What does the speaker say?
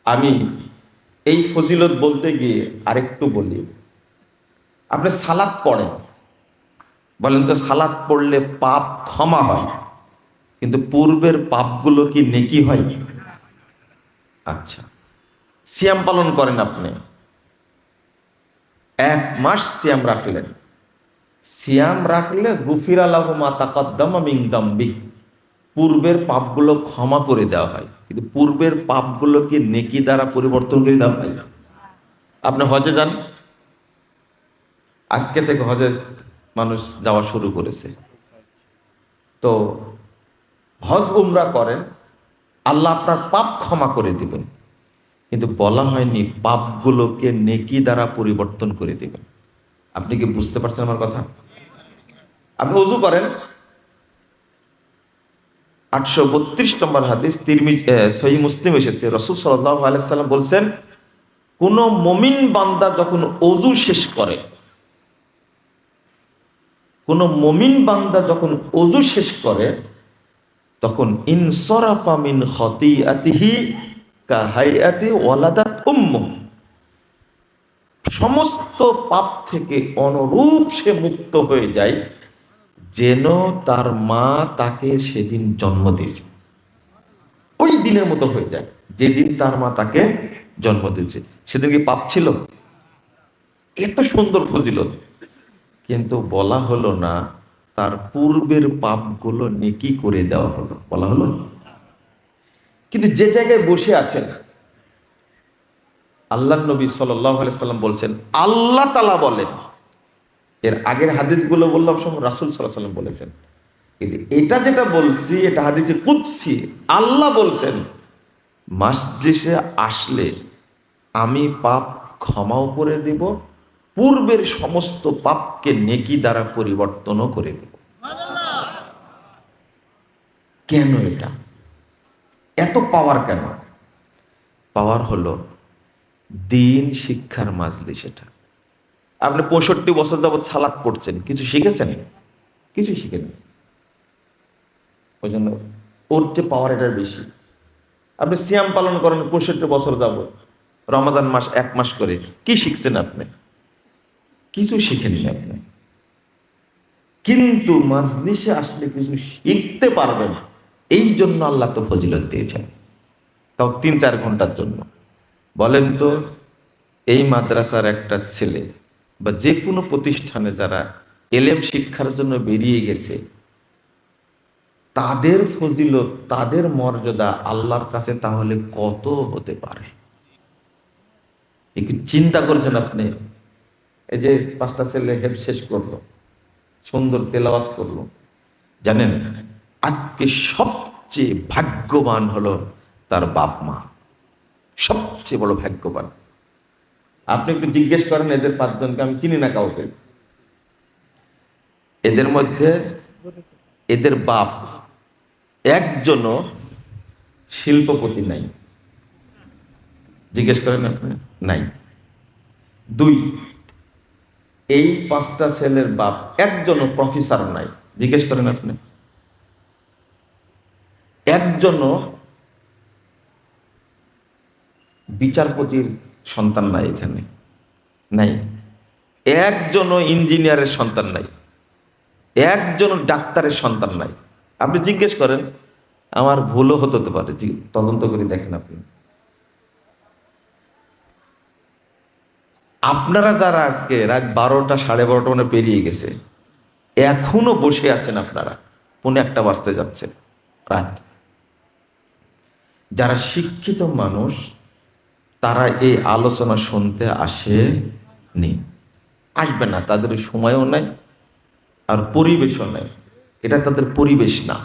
আমি এই ফজিলত বলতে গিয়ে আরেকটু বলি। আপনি সালাত পড়েন, বলেন তো সালাত পড়লে পাপ ক্ষমা হয়, কিন্তু পূর্বের পাপগুলো কি নেকি হয়? আচ্ছা, সিয়াম পালন করেন, আপনি 1 মাস সিয়াম রাখলেন, সিয়াম রাখলে গুফিরা লাহু মা তাকাদ্দামা মিন যামবি, পূর্বের পাপগুলো ক্ষমা করে দেওয়া হয়, কিন্তু পূর্বের পাপগুলো কি নেকি দ্বারা পরিবর্তন করে দেওয়া হয়? আপনি হজে যান, আজকে থেকে হজে মানুষ যাওয়া শুরু করেছে, তো হজ উমরা করেন, আল্লাহ আপনার পাপ ক্ষমা করে দিবেন, কিন্তু বলা হয়নি পাপগুলোকে নেকি দ্বারা পরিবর্তন করে দিবেন। আপনি কি বুঝতে পারছেন আমার কথা? আপনি ওযু করেন, 832 নম্বর হাদিস, সহিহ মুসলিম এসেছে, রাসূল সাল্লাল্লাহু আলাইহি সাল্লাম বলছেন, কোন মুমিন বান্দা যখন ওযু শেষ করে, কোন মুমিন বান্দা যখন ওযু শেষ করে, তখন ইনসরাফা মিন খতিআতিহি কাহাইআতি ওয়ালাদাত উম্মু, সমস্ত পাপ থেকে অনুরূপ সে মুক্ত হয়ে যায়, যেন তার মা তাকে সেদিন জন্ম দিয়েছে। ওই দিনের মতো হয়ে যায় যেদিন তার মা তাকে জন্ম দিয়েছে। সেদিন কি পাপ ছিল? এত সুন্দর ফজিলত, কিন্তু বলা হলো না তার পূর্বের পাপগুলো নেকি করে দেওয়া হলো, বলা হলো। কিন্তু যে জায়গায় বসে আছেন, আল্লাহ নবী সাল্লাল্লাহু আলাইহি সাল্লাম বলছেন, আল্লাহ তাআলা বলেন, এর আগের হাদিসগুলো বললাম সব রাসূল সাল্লাল্লাহু আলাইহি সাল্লাম বলেছেন, কিন্তু এটা যেটা বলছি এটা হাদিসে কুদসি, আল্লাহ বলছেন, মসজিদে আসলে আমি পাপ ক্ষমাও করে দেব, পূর্বের সমস্ত পাপকে নেকি দ্বারা পরিবর্তনও করে দেব। কেন এটা এত পাওয়ার? কেন পাওয়ার? হলো দিন শিক্ষার মাজলিস। এটা আপনি 65 বছর যাবৎ সালাত পড়ছেন, কিছু শিখেছেন? কিছু শিখেন। ওই জন্য ওর যে পাওয়ার এটার বেশি। আপনি সিয়াম পালন করেন 65 বছর যাবৎ, রমাদান মাস 1 মাস করে, কি শিখছেন আপনি? কিছু শিখেননি আপনি, কিন্তু মাজলিসে আসলে কিছু শিখতে পারবেন। এই জন্য আল্লাহ তো ফজিলত দিয়েছেন, তাও 3-4 ঘন্টার জন্য। বলেন তো, এই মাদ্রাসার একটা ছেলে বা যে কোনো প্রতিষ্ঠানে যারা এলেম শিক্ষার জন্য বেরিয়ে গেছে, তাদের ফজিলত, তাদের মর্যাদা আল্লাহর কাছে তাহলে কত হতে পারে? একটু চিন্তা করেছেন আপনি? এই যে 5টা ছেলে হেফজ শেষ করলো, সুন্দর তেলাওয়াত করলো, জানেন আজকে সবচেয়ে ভাগ্যবান হলো তার বাপ মা, সবচেয়ে বড় ভাগ্যবান। আপনি একটু জিজ্ঞেস করেন এদের 5 জনকে, আমি চিনি না কাউকে, এদের মধ্যে এদের বাপ একজনও শিল্পপতি নাই, জিজ্ঞেস করেন আপনি, নাই। 2, এই 5টা ছেলের বাপ একজনও প্রফেসর নাই, জিজ্ঞেস করেন আপনি। একজনও বিচারপতির সন্তান নাই, এখানে নাই। একজনও ইঞ্জিনিয়ারের সন্তান নাই, একজনও ডাক্তারের সন্তান নাই। আপনি জিজ্ঞেস করেন, আমার ভুলও হতে পারে, তদন্ত করে দেখেন আপনি। আপনারা যারা আজকে রাত 12টা 12:30 মানে পেরিয়ে গেছে, এখনো বসে আছেন, আপনারা 1:45 বাজতে যাচ্ছে রাত, যারা শিক্ষিত মানুষ তারা এই আলোচনা শুনতে আসেনি, আসবে না, তাদের সময়ও নাই আর পরিবেশও নাই, এটা তাদের পরিবেশ না।